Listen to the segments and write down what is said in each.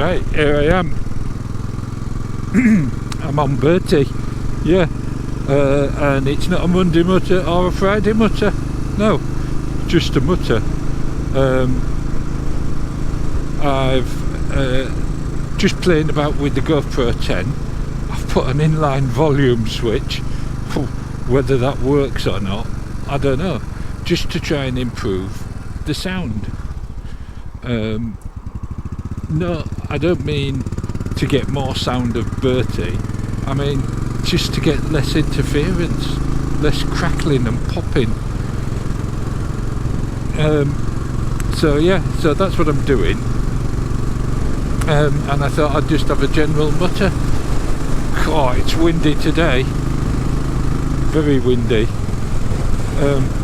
Right, here I am. I'm on Bertie, yeah, and it's not a Monday mutter or a Friday mutter, no, just a mutter. I've just playing about with the GoPro 10. I've put an inline volume switch. Whether that works or not, I don't know, just to try and improve the sound. No, I don't mean to get more sound of Bertie, I mean just to get less interference, less crackling and popping. So yeah, so that's what I'm doing, and I thought I'd just have a general mutter. Oh, it's windy today, very windy,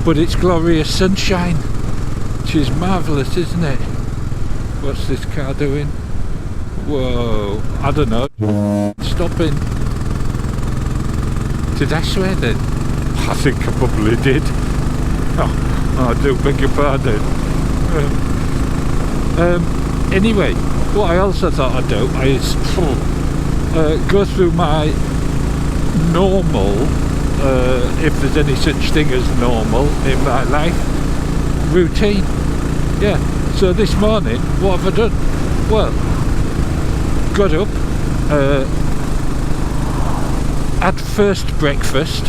but it's glorious sunshine, which is marvellous, isn't it? What's this car doing? Whoa, I don't know. Stopping. Did I swear then? I think I probably did. Oh, I do beg your pardon. Anyway, what I also thought I'd do is go through my normal, if there's any such thing as normal in my life, routine. Yeah, so this morning, what have I done? Well, got up, had first breakfast,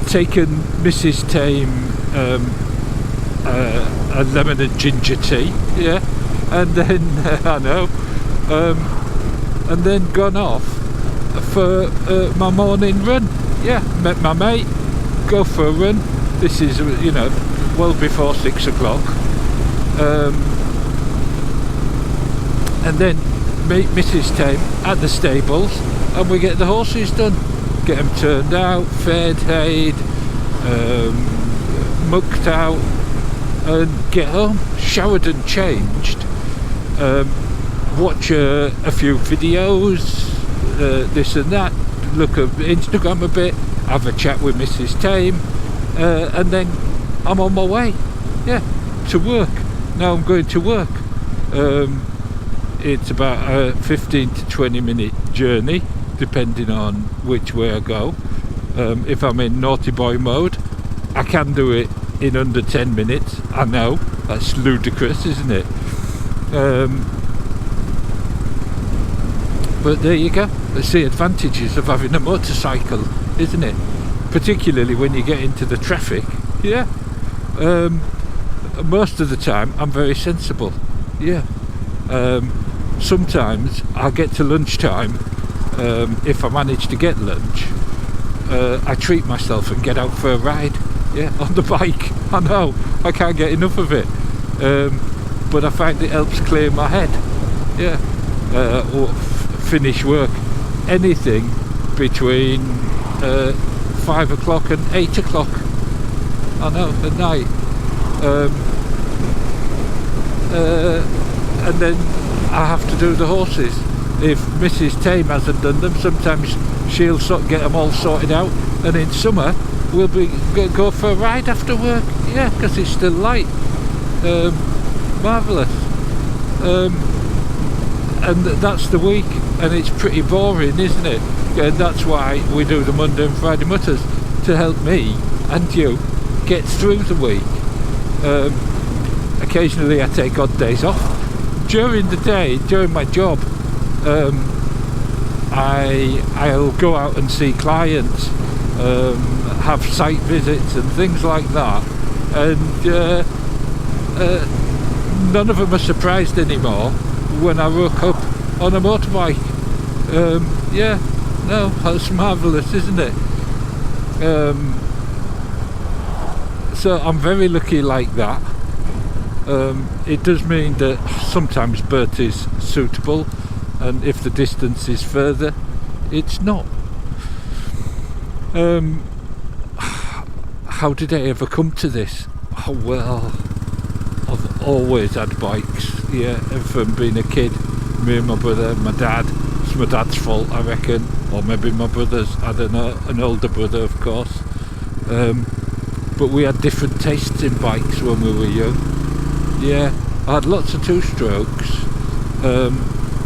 taken Mrs. TAYM a lemon and ginger tea, yeah, and then, I know, and then gone off for my morning run, yeah, met my mate, go for a run. This is, you know, well before 6 o'clock. And then meet Mrs. TAYM at the stables, and we get the horses done. Get them turned out, fed, hayed, mucked out, and get home, showered and changed. Watch a few videos, this and that, look at Instagram a bit, have a chat with Mrs. TAYM, and then I'm on my way, yeah, to work. Now I'm going to work. It's about a 15 to 20 minute journey, depending on which way I go. If I'm in naughty boy mode, I can do it in under 10 minutes. I know, that's ludicrous, isn't it? But there you go. That's the advantages of having a motorcycle, isn't it? Particularly when you get into the traffic. Yeah. Most of the time I'm very sensible. Yeah. Sometimes I'll get to lunchtime, if I manage to get lunch, I treat myself and get out for a ride, yeah, on the bike. I know, I can't get enough of it, but I find it helps clear my head, yeah, or finish work, anything between 5 o'clock and 8 o'clock, I know, at night, and then I have to do the horses. If Mrs. TAYM hasn't done them, sometimes she'll get them all sorted out, and in summer we'll go for a ride after work, yeah, because it's still light. Marvellous. And that's the week, and it's pretty boring, isn't it? And that's why we do the Monday and Friday mutters, to help me and you get through the week. Occasionally I take odd days off. During the day, during my job, I'll go out and see clients, have site visits and things like that, and none of them are surprised anymore when I woke up on a motorbike. Yeah, no, that's marvellous, isn't it? So I'm very lucky like that. It does mean that sometimes Bertie's suitable, and if the distance is further, it's not. How did I ever come to this? Oh well, I've always had bikes, yeah, from being a kid. Me and my brother, my dad. It's my dad's fault, I reckon, or maybe my brother's, I don't know, an older brother of course. But we had different tastes in bikes when we were young. Yeah, I had lots of two-strokes,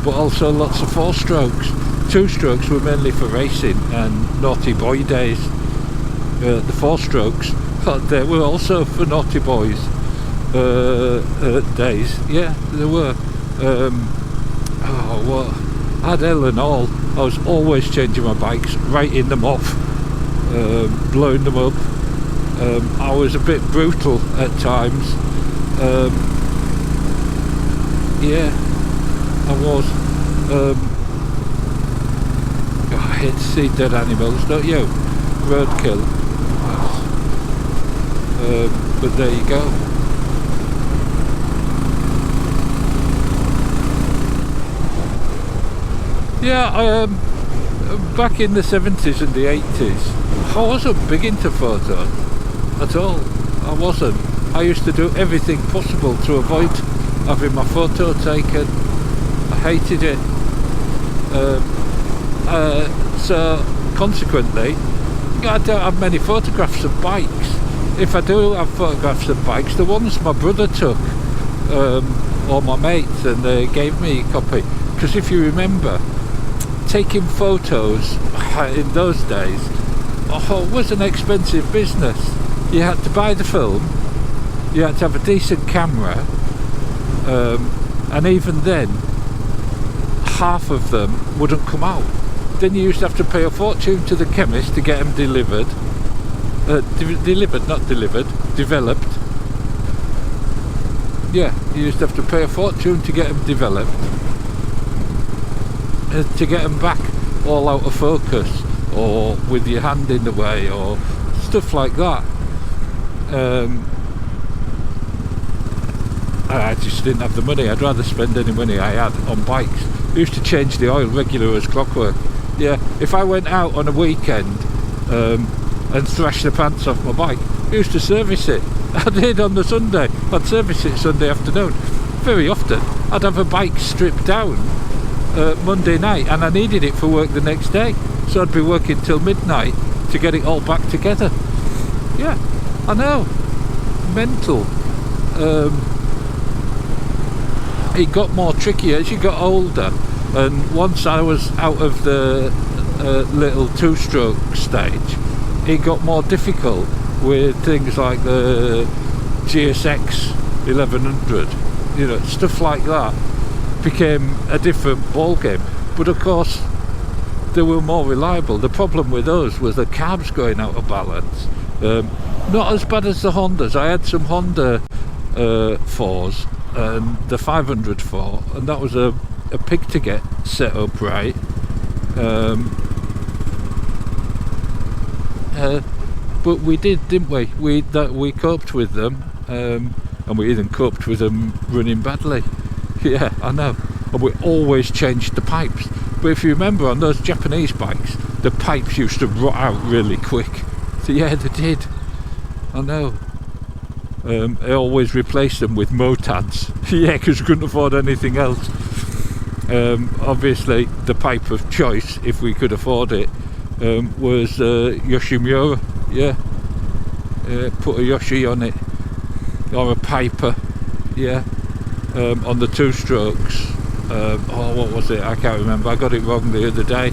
but also lots of four-strokes. Two-strokes were mainly for racing and naughty boy days. The four-strokes, they were also for naughty boys days. Yeah, they were. I had hell and all. I was always changing my bikes, writing them off, blowing them up. I was a bit brutal at times. Yeah, I was. I hate to see dead animals, don't you? Roadkill. But there you go. Yeah, back in the 70s and the 80s, I wasn't big into photos at all. I wasn't. I used to do everything possible to avoid having my photo taken. I hated it. So consequently, I don't have many photographs of bikes. If I do have photographs of bikes, the ones my brother took, or my mates, and they gave me a copy. Because if you remember, taking photos in those days was an expensive business. You had to buy the film, you had to have a decent camera, and even then half of them wouldn't come out. Then you used to have to pay a fortune to the chemist to get them delivered. Developed. Yeah, you used to have to pay a fortune to get them developed, to get them back all out of focus, or with your hand in the way, or stuff like that. I just didn't have the money. I'd rather spend any money I had on bikes. I used to change the oil regular as clockwork. Yeah, if I went out on a weekend and thrashed the pants off my bike, I used to service it. I did on the Sunday. I'd service it Sunday afternoon. Very often I'd have a bike stripped down Monday night, and I needed it for work the next day, so I'd be working till midnight to get it all back together. Yeah, I know, mental. It got more tricky as you got older, and once I was out of the little two-stroke stage, it got more difficult with things like the GSX 1100, you know, stuff like that. Became a different ball game, but of course they were more reliable. The problem with those was the carbs going out of balance. Not as bad as the Hondas. I had some Honda 4s and the 504, and that was a pig to get set up right. But we did, didn't we? We coped with them, and we even coped with them running badly. Yeah, I know. And we always changed the pipes. But if you remember, on those Japanese bikes, the pipes used to rot out really quick. So yeah, they did. I know. I always replaced them with motads. Yeah, because we couldn't afford anything else. Obviously, the pipe of choice, if we could afford it, was Yoshimura. Yeah. Put a Yoshi on it. Or a Piper. Yeah. On the two strokes. What was it? I can't remember. I got it wrong the other day.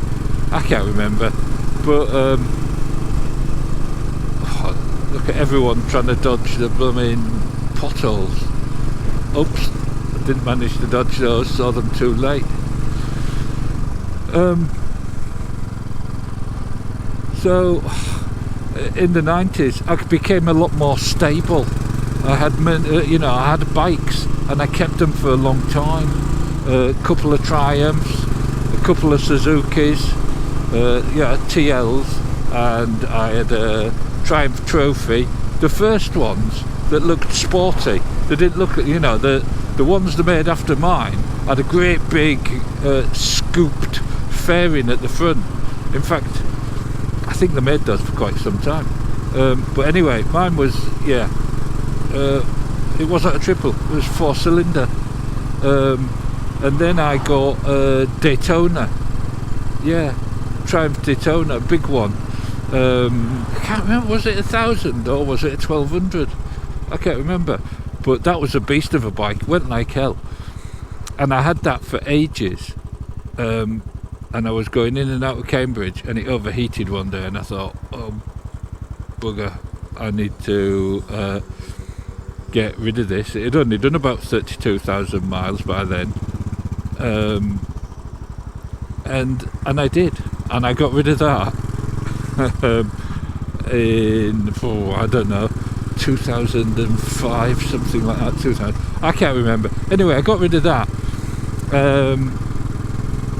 I can't remember. But look at everyone trying to dodge the blooming potholes. Oops, I didn't manage to dodge those, saw them too late. So in the 90s I became a lot more stable. I had I had bikes and I kept them for a long time. A couple of Triumphs, a couple of Suzukis, TLs, and I had a Triumph Trophy. The first ones that looked sporty, they didn't look, the ones they made after mine had a great big scooped fairing at the front. In fact, I think they made those for quite some time. But anyway, mine was, it wasn't a triple, it was 4-cylinder. And then I got a Daytona. Yeah, Triumph Daytona, big one. I can't remember, was it 1,000 or was it a 1,200? I can't remember. But that was a beast of a bike, went like hell. And I had that for ages. And I was going in and out of Cambridge, and it overheated one day, and I thought, oh, bugger, I need to get rid of this. It had only done about 32,000 miles by then. And I did. And I got rid of that in, I don't know, 2005, something like that. 2000, I can't remember. Anyway, I got rid of that.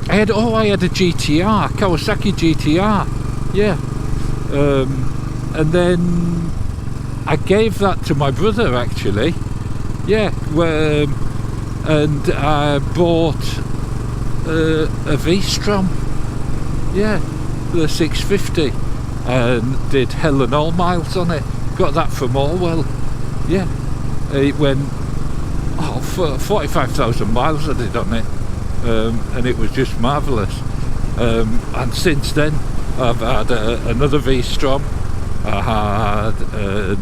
I had a GTR, Kawasaki GTR, yeah. And then I gave that to my brother, actually, yeah. And I bought a V-Strom, yeah, the 650, and did hell and all miles on it. Got that from Orwell, yeah. It went for 45,000 miles I did on it, and it was just marvellous. And since then I've had another V-Strom, I had a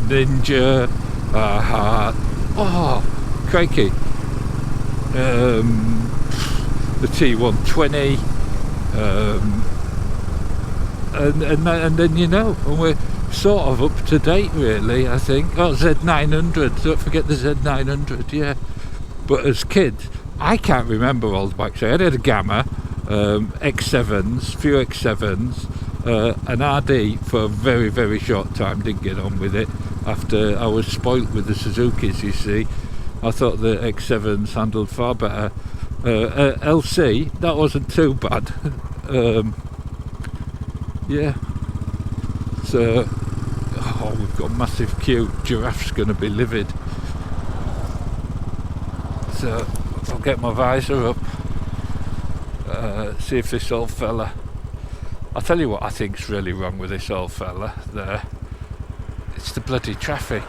Ninja, I had, crikey, the T120, and then, you know, and we're sort of up to date, really, I think. Z900, don't forget the Z900, yeah. But as kids, I can't remember all the bikes. I had a Gamma, X7s, few X7s, an RD for a very, very short time. Didn't get on with it after I was spoilt with the Suzukis, you see. I thought the X7s handled far better. LC, that wasn't too bad. Yeah. So, we've got a massive queue. Giraffe's going to be livid. So, I'll get my visor up. See if this old fella... I'll tell you what I think's really wrong with this old fella there. It's the bloody traffic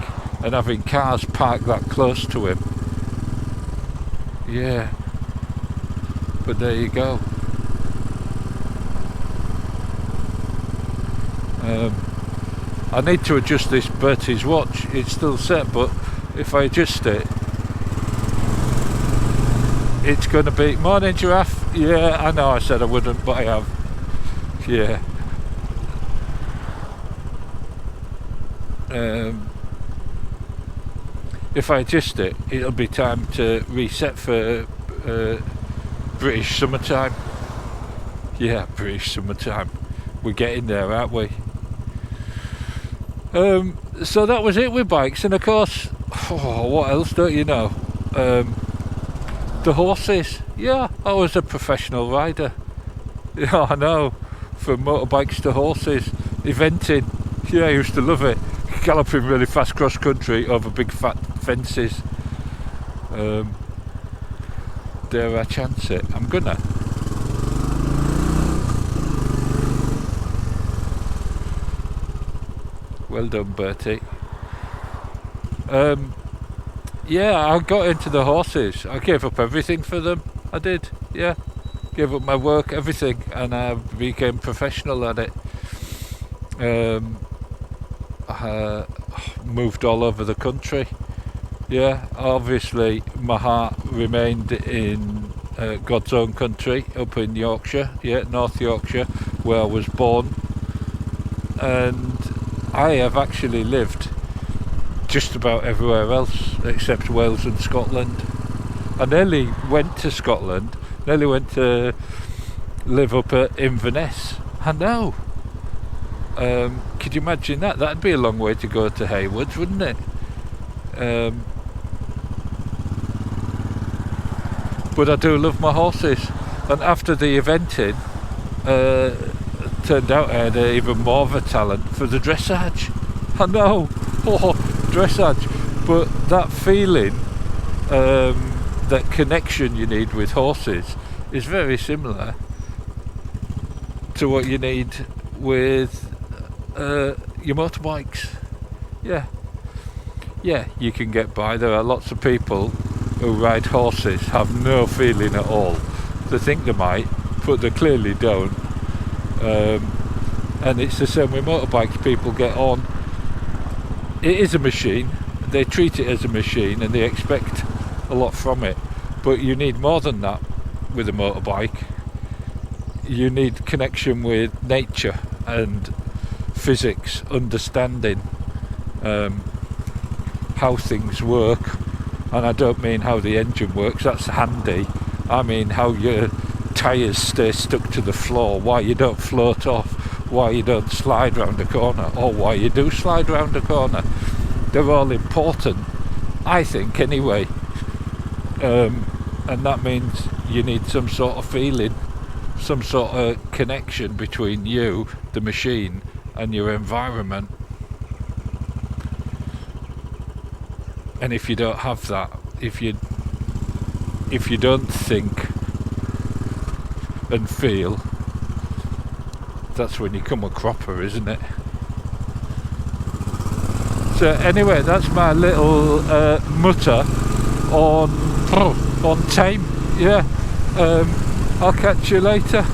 and having cars parked that close to him. Yeah. But there you go. I need to adjust this Bertie's watch. It's still set, but if I adjust it, it's going to be... Morning, Giraffe. Yeah, I know I said I wouldn't, but I have. Yeah. If I adjust it, it'll be time to reset for British summertime. Yeah, British summertime. We're getting there, aren't we? So that was it with bikes, and of course, what else don't you know? The horses. Yeah, I was a professional rider. Yeah, I know. From motorbikes to horses, eventing. Yeah, I used to love it. Galloping really fast cross country over big fat fences. Dare I chance it? I'm gonna. Well done, Bertie. Yeah, I got into the horses. I gave up everything for them. I did, yeah. Gave up my work, everything, and I became professional at it. I moved all over the country. Yeah, obviously my heart remained in God's own country, up in Yorkshire, yeah, North Yorkshire, where I was born. And I have actually lived just about everywhere else except Wales and Scotland. I nearly went to Scotland, nearly went to live up at Inverness. I know. Could you imagine that? That'd be a long way to go to Haywoods, wouldn't it? But I do love my horses. And after the eventing, turned out I had even more of a talent for the dressage. I know, dressage. But that feeling, that connection you need with horses is very similar to what you need with your motorbikes. Yeah, you can get by. There are lots of people who ride horses, have no feeling at all. They think they might, but they clearly don't. And it's the same with motorbikes. People get on. It is a machine, they treat it as a machine and they expect a lot from it. But you need more than that with a motorbike. You need connection with nature and physics, understanding how things work. And I don't mean how the engine works, that's handy. I mean how your tyres stay stuck to the floor, why you don't float off, why you don't slide round a corner, or why you do slide round a corner. They're all important, I think, anyway. And that means you need some sort of feeling, some sort of connection between you, the machine, and your environment. And if you don't have that, if you don't think and feel, that's when you come a cropper, isn't it? So anyway, that's my little mutter on TAYM. Yeah, I'll catch you later.